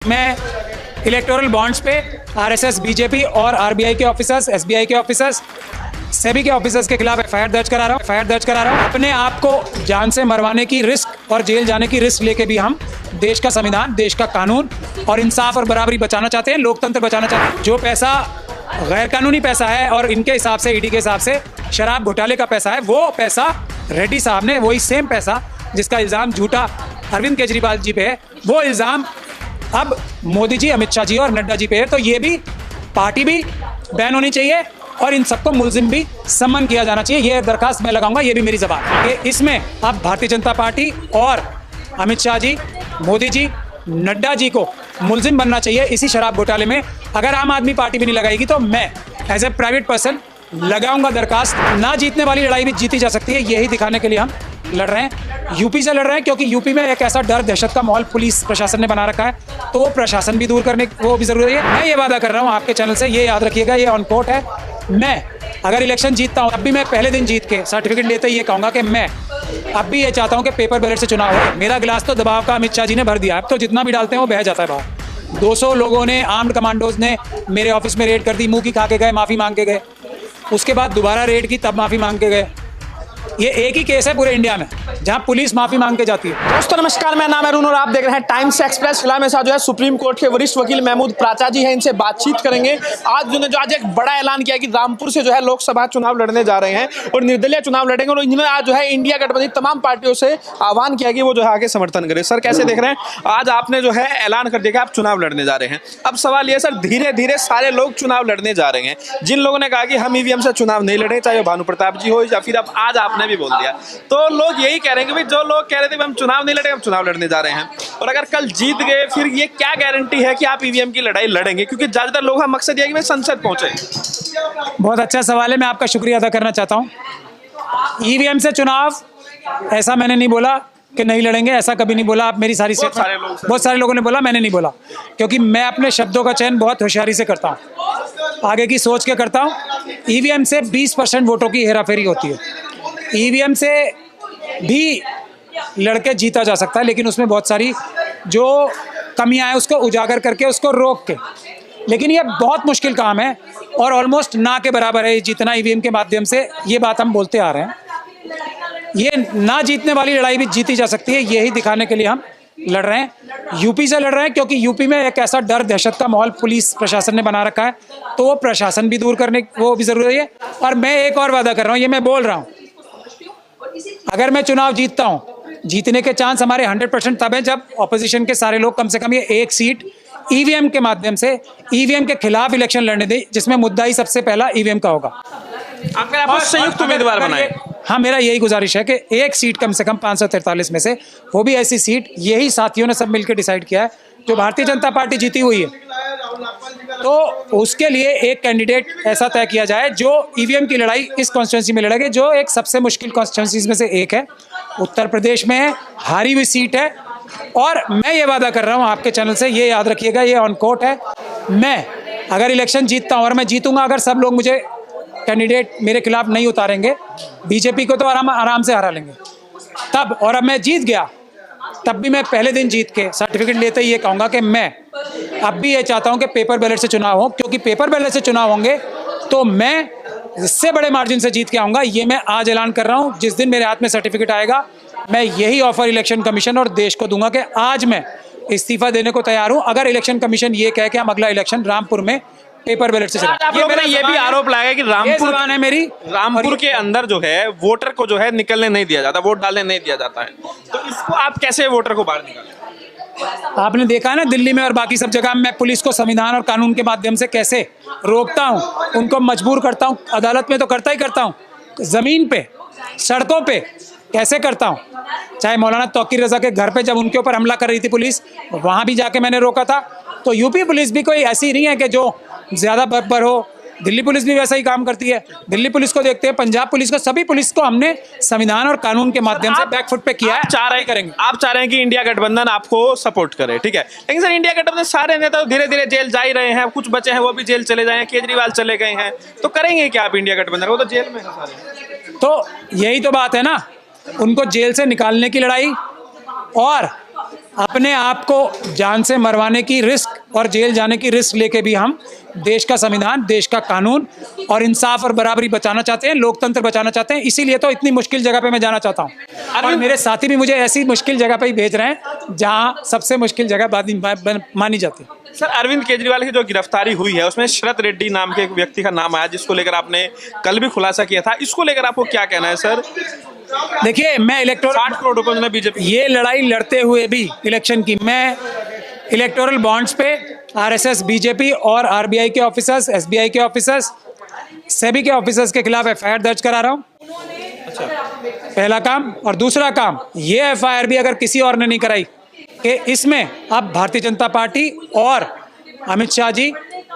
मैं electoral bonds पे RSS, BJP और आरबीआई के ऑफिसर्स, एसबीआई के ऑफिसर्स, सेबी के ऑफिसर्स के खिलाफ एफआईआर दर्ज करा रहा हूँ। अपने आप को जान से मरवाने की रिस्क और जेल जाने की रिस्क लेके भी हम देश का संविधान, देश का कानून और इंसाफ और बराबरी बचाना चाहते हैं, लोकतंत्र बचाना चाहते हैं। जो पैसा गैर कानूनी पैसा है और इनके हिसाब से, ईडी के हिसाब से शराब घोटाले का पैसा है, वो पैसा रेड्डी साहब ने, वही सेम पैसा जिसका इल्ज़ाम झूठा अरविंद केजरीवाल जी पे है, वो इल्ज़ाम अब मोदी जी, अमित शाह जी और नड्डा जी पे है। तो ये भी पार्टी भी बैन होनी चाहिए और इन सबको मुलजिम भी सम्मान किया जाना चाहिए। ये दरखास्त मैं लगाऊंगा, ये भी मेरी जबान है। इसमें अब भारतीय जनता पार्टी और अमित शाह जी, मोदी जी, नड्डा जी को मुलजिम बनना चाहिए इसी शराब घोटाले में। अगर आम आदमी पार्टी भी नहीं लगाएगी तो मैं एज ए प्राइवेट पर्सन लगाऊंगा दरखास्त। ना जीतने वाली लड़ाई भी जीती जा सकती है, यही दिखाने के लिए हम लड़ रहे हैं। यूपी से लड़ रहे हैं क्योंकि यूपी में एक ऐसा डर, दहशत का माहौल पुलिस प्रशासन ने बना रखा है, तो वो प्रशासन भी दूर करने वो भी जरूरी है। मैं ये वादा कर रहा हूँ आपके चैनल से, ये याद रखिएगा, ये ऑन कोर्ट है। मैं अगर इलेक्शन जीतता हूँ, अब भी मैं पहले दिन जीत के सर्टिफिकेट लेते ही ये कहूँगा कि मैं अब भी ये चाहता हूँ कि पेपर बैलेट से चुनाव हो। मेरा गिलास तो दबाव का अमित शाह जी ने भर दिया है, अब तो जितना भी डालते हैं वो बह जाता है बाहर। 200 लोगों ने, आर्म्ड कमांडोज ने मेरे ऑफिस में रेड कर दी, मुँह की खा के गए, माफ़ी मांग के गए, उसके बाद दोबारा रेड की, तब माफ़ी मांग के गए। ये एक ही केस है पूरे इंडिया में जहां पुलिस माफी मांग के जाती है। दोस्तों नमस्कार, मैं नाम अरुण और आप देख रहे हैं टाइम्स एक्सप्रेस। फिलहाल मेरे साथ जो है सुप्रीम कोर्ट के वरिष्ठ वकील महमूद प्राचा जी हैं, इनसे बातचीत करेंगे। आज एक बड़ा ऐलान किया कि रामपुर से जो है लोकसभा चुनाव लड़ने जा रहे हैं और निर्दलीय चुनाव लड़ेंगे, और इन्होंने आज जो है इंडिया गठबंधन तमाम पार्टियों से आह्वान किया कि वो जो है आगे समर्थन करें। सर कैसे देख रहे हैं, आज आपने जो है ऐलान कर दिया कि आप चुनाव लड़ने जा रहे हैं। अब सवाल ये सर, धीरे धीरे सारे लोग चुनाव लड़ने जा रहे हैं। जिन लोगों ने कहा कि हम ईवीएम से चुनाव नहीं लड़े, चाहे भानु प्रताप जी हो या फिर अब आज आपने भी बोल दिया, तो लोग यही कह रहे हैं कि भाई जो लोग कह रहे थे कि हम चुनाव नहीं लड़े, हम चुनाव लड़ने जा रहे हैं। और अगर कल जीत गए फिर ये क्या गारंटी है कि आप ईवीएम की लड़ाई लड़ेंगे, क्योंकि ज्यादातर लोग का मकसद यह है कि भाई संसद पहुंचे। बहुत अच्छा सवाल है, मैं आपका शुक्रिया अदा करना चाहता हूँ। ईवीएम से चुनाव ऐसा मैंने नहीं बोला कि नहीं लड़ेंगे, ऐसा कभी नहीं बोला। आप मेरी सारी बहुत सारे लोगों ने बोला, मैंने नहीं बोला, क्योंकि मैं अपने शब्दों का चयन बहुत होशियारी से करता हूँ, आगे की सोच के करता हूँ। ईवीएम से 20% वोटों की हेराफेरी होती है। ईवीएम से भी लड़के जीता जा सकता है, लेकिन उसमें बहुत सारी जो कमियां हैं उसको उजागर करके, उसको रोक के, लेकिन ये बहुत मुश्किल काम है और ऑलमोस्ट ना के बराबर है जितना ईवीएम के माध्यम से, ये बात हम बोलते आ रहे हैं। ये ना जीतने वाली लड़ाई भी जीती जा सकती है, यही दिखाने के लिए हम लड़ रहे हैं। यूपी से लड़ रहे हैं क्योंकि यूपी में एक ऐसा डर, दहशत का माहौल पुलिस प्रशासन ने बना रखा है, तो वो प्रशासन भी दूर करने वो भी जरूरी है। और मैं एक और वादा कर रहा हूँ, ये मैं बोल रहा हूँ, अगर मैं चुनाव जीतता हूँ, जीतने के चांस हमारे 100% तब है जब ऑपोजिशन के सारे लोग कम से कम ये एक सीट ईवीएम के माध्यम से, ईवीएम के खिलाफ इलेक्शन लड़ने दें, जिसमें मुद्दा ही सबसे पहला ईवीएम का होगा। अगर आप संयुक्त उम्मीदवार बनाए। हाँ, मेरा यही गुजारिश है कि एक सीट कम से कम 543 में से, वो भी ऐसी सीट, यही साथियों ने सब मिलकर डिसाइड किया है, जो भारतीय जनता पार्टी जीती हुई है, तो उसके लिए एक कैंडिडेट ऐसा तय किया जाए जो ईवीएम की लड़ाई इस कॉन्स्टिट्यूंसी में लड़ेगा, जो एक सबसे मुश्किल कॉन्स्टिट्यूंसीज में से एक है, उत्तर प्रदेश में है, हारी हुई सीट है। और मैं ये वादा कर रहा हूँ आपके चैनल से, ये याद रखिएगा, ये ऑन कोर्ट है, मैं अगर इलेक्शन जीतता हूँ और मैं जीतूंगा, अगर सब लोग मुझे कैंडिडेट मेरे खिलाफ नहीं उतारेंगे, बीजेपी को तो आराम से हरा लेंगे तब, और अब मैं जीत गया तब भी मैं पहले दिन जीत के सर्टिफिकेट लेते ही ये कहूँगा कि मैं अब भी ये चाहता हूँ कि पेपर बैलेट से चुनाव हो, क्योंकि पेपर बैलेट से चुनाव होंगे तो मैं इससे बड़े मार्जिन से जीत के आऊँगा। ये मैं आज ऐलान कर रहा हूँ। जिस दिन मेरे हाथ में सर्टिफिकेट आएगा, मैं यही ऑफर इलेक्शन कमीशन और देश को दूंगा कि आज मैं इस्तीफा देने को तैयार हूँ अगर इलेक्शन कमीशन ये कहे कि हम अगला इलेक्शन रामपुर में पेपर बैलेट से आप लोगों ने ये भी आरोप लगाया कि रामपुर के अंदर जो है वोटर को जो है निकलने नहीं दिया जाता, वोट डालने नहीं दिया जाता है, तो इसको आप कैसे वोटर को बाहर निकालें? आपने देखा है ना, दिल्ली में और बाकी सब जगह मैं पुलिस को संविधान और कानून के माध्यम से कैसे रोकता हूँ, उनको मजबूर करता हूँ। अदालत में तो करता ही करता हूँ, जमीन पे, सड़कों पे कैसे करता हूँ। चाहे मौलाना तौकीर रजा के घर पे जब उनके ऊपर हमला कर रही थी पुलिस, वहाँ भी जाके मैंने रोका था। तो यूपी पुलिस भी कोई ऐसी नहीं है कि जो ज़्यादा बर्बर हो, दिल्ली पुलिस भी वैसा ही काम करती है। दिल्ली पुलिस को देखते हैं, पंजाब पुलिस को, सभी पुलिस को हमने संविधान और कानून के माध्यम से बैकफुट पे किया है। आप चाह रहे हैं कि इंडिया गठबंधन आपको सपोर्ट करे, ठीक है, लेकिन सर इंडिया गठबंधन सारे नेता धीरे धीरे जेल जा ही रहे हैं, कुछ बचे हैं वो भी जेल चले जाए, केजरीवाल चले गए हैं, तो करेंगे क्या आप इंडिया गठबंधन? वो तो जेल में है सारे। तो यही तो बात है ना, उनको जेल से निकालने की लड़ाई और अपने आप को जान से मरवाने की रिस्क और जेल जाने की रिस्क लेके भी हम देश का संविधान, देश का कानून और इंसाफ और बराबरी बचाना चाहते हैं, लोकतंत्र बचाना चाहते हैं। इसीलिए तो इतनी मुश्किल जगह पे मैं जाना चाहता हूँ और मेरे साथी भी मुझे ऐसी मुश्किल जगह पे ही भेज रहे हैं जहाँ सबसे मुश्किल जगह मानी जाती है। सर, अरविंद केजरीवाल की जो गिरफ्तारी हुई है उसमें शरत रेड्डी नाम के एक व्यक्ति का नाम आया, जिसको लेकर आपने कल भी खुलासा किया था। इसको लेकर आपको क्या कहना है सर? देखिए, मैं 60 करोड़ रुपए में बीजेपी ये लड़ाई लड़ते हुए भी इलेक्शन की, मैं इलेक्टोरल बॉन्ड्स पे आरएसएस, बीजेपी और आरबीआई के ऑफिसर्स, एसबीआई के ऑफिसर्स, सेबी के ऑफिसर्स के खिलाफ एफआईआर दर्ज करा रहा हूँ। अच्छा, पहला काम। और दूसरा काम, ये एफआईआर भी अगर किसी और ने नहीं कराई कि इसमें अब भारतीय जनता पार्टी और अमित शाह जी,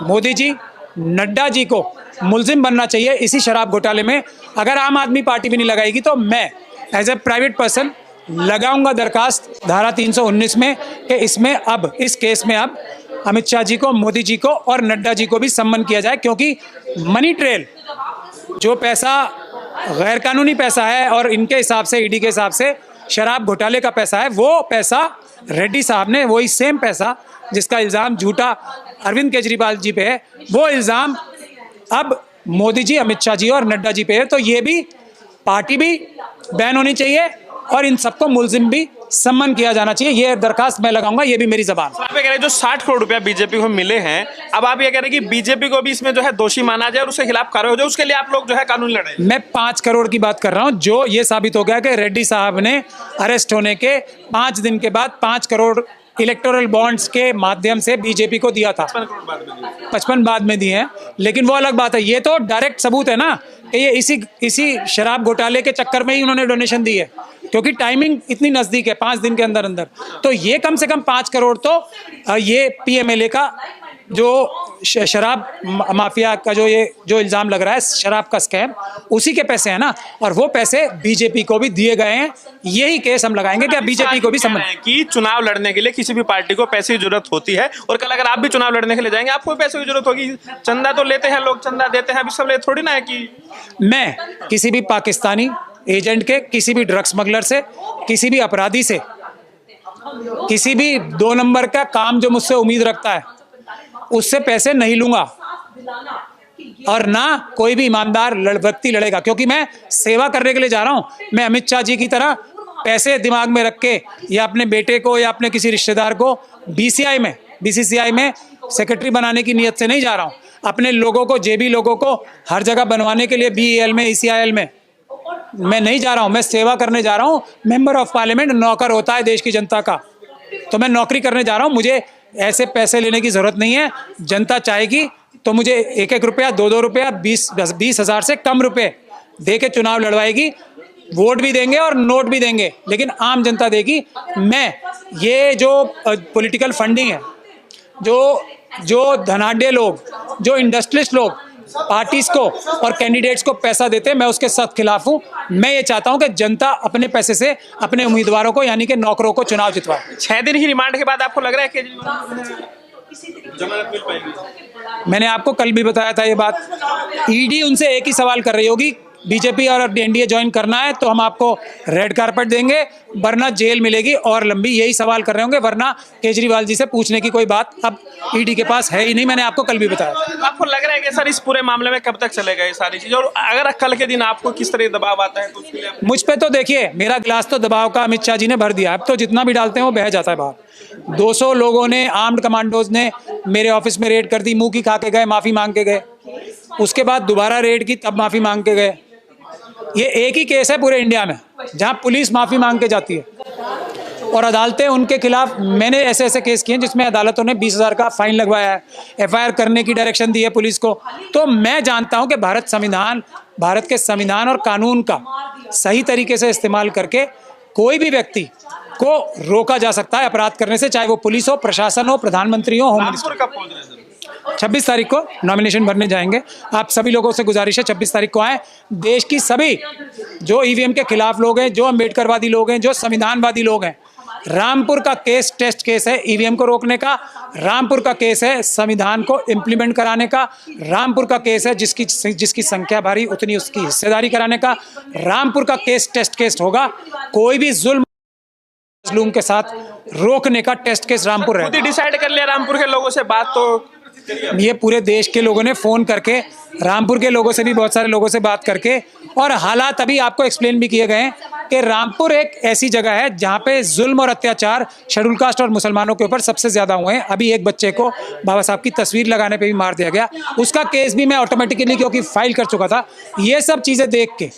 मोदी जी, नड्डा जी को मुलजिम बनना चाहिए इसी शराब घोटाले में। अगर आम आदमी पार्टी भी नहीं लगाएगी तो मैं एज ए प्राइवेट पर्सन लगाऊंगा दरखास्त धारा 319 में कि इसमें अब इस केस में अब अमित शाह जी को, मोदी जी को और नड्डा जी को भी सम्मन किया जाए, क्योंकि मनी ट्रेल जो पैसा गैर कानूनी पैसा है और इनके हिसाब से, ईडी के हिसाब से शराब घोटाले का पैसा है, वो पैसा रेड्डी साहब ने, वही सेम पैसा जिसका इल्ज़ाम झूठा अरविंद केजरीवाल जी पे है, वो इल्ज़ाम अब मोदी जी, अमित शाह जी और नड्डा जी पे है। तो ये भी पार्टी भी बैन होनी चाहिए और इन सबको मुलजिम भी सम्मान किया जाना चाहिए। ये दरखास्त मैं लगाऊंगा, ये भी मेरी जबान। आप ये कह रहे हैं जो 60 करोड़ रुपया बीजेपी को मिले हैं, अब आप ये कह रहे हैं कि बीजेपी को भी इसमें जो है दोषी माना जाए और उसके खिलाफ कार्रवाई हो जाए, उसके लिए आप लोग जो है कानून लड़े। मैं 5 करोड़ की बात कर रहा हूं, जो ये साबित हो गया कि रेड्डी साहब ने अरेस्ट होने के 5 दिन के बाद 5 करोड़ इलेक्टोरल बॉन्ड्स के माध्यम से बीजेपी को दिया था। 55 बाद में दिए हैं, लेकिन वो अलग बात है। ये तो डायरेक्ट सबूत है ना कि ये इसी शराब घोटाले के चक्कर में ही उन्होंने डोनेशन दी है, क्योंकि टाइमिंग इतनी नज़दीक है, 5 दिन के अंदर अंदर। तो ये कम से कम 5 करोड़ तो ये पीएमएलए का जो शराब माफिया का जो इल्ज़ाम लग रहा है, शराब का स्कैम, उसी के पैसे हैं ना, और वो पैसे बीजेपी को भी दिए गए हैं। यही केस हम लगाएंगे कि बीजेपी को भी समझ कि चुनाव लड़ने के लिए किसी भी पार्टी को पैसे की जरूरत होती है, और कल अगर आप भी चुनाव लड़ने के लिए जाएंगे आपको पैसे की जरूरत होगी। चंदा तो लेते हैं लोग, चंदा देते हैं, अभी सब ले थोड़ी ना है कि मैं किसी भी पाकिस्तानी एजेंट के, किसी भी ड्रग स्मगलर से, किसी भी अपराधी से, किसी भी 2 नंबर का काम जो मुझसे उम्मीद रखता है, उससे पैसे नहीं लूंगा और ना कोई भी ईमानदार व्यक्ति लड़ेगा, क्योंकि मैं सेवा करने के लिए जा रहा हूं। मैं अमित शाह जी की तरह पैसे दिमाग में रख के या अपने बेटे को या अपने किसी रिश्तेदार को बीसीसीआई में सेक्रेटरी बनाने की नीयत से नहीं जा रहा हूं। अपने लोगों को, जेबी लोगों को हर जगह बनवाने के लिए बीईएल में, ईसीआईएल में मैं नहीं जा रहा हूं। मैं सेवा करने जा रहा हूं। मेंबर ऑफ पार्लियामेंट नौकर होता है देश की जनता का, तो मैं नौकरी करने जा रहा हूं। मुझे ऐसे पैसे लेने की जरूरत नहीं है। जनता चाहेगी तो मुझे 1-1 रुपया, 2-2 रुपया, 20 हज़ार से कम रुपए दे के चुनाव लड़वाएगी। वोट भी देंगे और नोट भी देंगे, लेकिन आम जनता देगी। मैं ये जो पॉलिटिकल फंडिंग है, जो धनाढ्य लोग, जो इंडस्ट्रियलिस्ट लोग पार्टीज को और कैंडिडेट्स को पैसा देते हैं, मैं उसके सख्त खिलाफ हूं। मैं ये चाहता हूं कि जनता अपने पैसे से अपने उम्मीदवारों को, यानी कि नौकरों को, चुनाव जितवाए। 6 दिन ही रिमांड के बाद आपको लग रहा है कि जमानत मिल पाएगी? मैंने आपको कल भी बताया था ये बात। ईडी उनसे एक ही सवाल कर रही होगी, बीजेपी और एनडीए ज्वाइन करना है तो हम आपको रेड कारपेट देंगे, वरना जेल मिलेगी और लंबी, यही सवाल कर रहे होंगे। वरना केजरीवाल जी से पूछने की कोई बात अब ईडी के पास है ही नहीं। मैंने आपको कल भी बताया। आपको लग रहा है कि सर इस पूरे मामले में कब तक चलेगा ये सारी चीज, और अगर कल के दिन आपको किस तरह दबाव आता है तो उसके लिए मुझ पे तो देखिए, मेरा गिलास तो दबाव का अमित शाह जी ने भर दिया। अब तो जितना भी डालते हैं वो बह जाता है बाहर। 200 लोगों ने, आर्म्ड कमांडोज ने मेरे ऑफिस में रेड कर दी, मुंह की खा के गए, माफी मांग के गए। उसके बाद दोबारा रेड की, तब माफी मांग के गए। ये एक ही केस है पूरे इंडिया में जहां पुलिस माफी मांग के जाती है और अदालतें उनके खिलाफ। मैंने ऐसे केस किए जिसमें अदालतों ने 20,000 का फाइन लगवाया है, एफआईआर करने की डायरेक्शन दी है पुलिस को। तो मैं जानता हूं कि भारत के संविधान और कानून का सही तरीके से इस्तेमाल करके कोई भी व्यक्ति को रोका जा सकता है अपराध करने से, चाहे वो पुलिस हो, प्रशासन हो, प्रधानमंत्री हो, होम मिनिस्टर। 26 तारीख को नॉमिनेशन भरने जाएंगे। आप सभी लोगों से गुजारिश है 26 तारीख को आए। देश की सभी जो ईवीएम के खिलाफ लोग हैं, जो अम्बेडकरवादी लोग हैं, जो संविधानवादी लोग हैं, रामपुर का केस टेस्ट केस है ईवीएम को रोकने का, रामपुर का केस है संविधान को इम्प्लीमेंट कराने का, रामपुर का केस है जिसकी संख्या भारी उतनी उसकी हिस्सेदारी कराने का। रामपुर का केस टेस्ट केस होगा। कोई भी जुल्म मजलूम के साथ रोकने का टेस्ट केस रामपुर खुद ही है। डिसाइड कर लिया रामपुर के लोगों से बात तो ये पूरे देश के लोगों ने फोन करके, रामपुर के लोगों से भी, बहुत सारे लोगों से बात करके, और हालात अभी आपको एक्सप्लेन भी किए गए हैं कि रामपुर एक ऐसी जगह है जहां पे जुल्म और अत्याचार शेड्यूल कास्ट और मुसलमानों के ऊपर सबसे ज्यादा हुए हैं। अभी एक बच्चे को बाबा साहब की तस्वीर लगाने पे भी मार दिया गया, उसका केस भी मैं ऑटोमेटिकली क्योंकि फाइल कर चुका था। ये सब चीजें देख के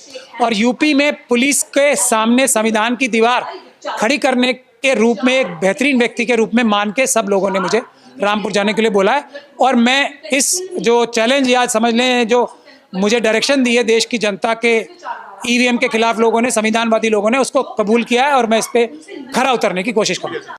और यूपी में पुलिस के सामने संविधान की दीवार खड़ी करने के रूप में एक बेहतरीन व्यक्ति के रूप में मान के सब लोगों ने मुझे रामपुर जाने के लिए बोला है। और मैं इस जो चैलेंज या समझ लें जो मुझे डायरेक्शन दी है देश की जनता के ईवीएम के खिलाफ लोगों ने, संविधानवादी लोगों ने, उसको कबूल किया है और मैं इस पे खरा उतरने की कोशिश करूँगा।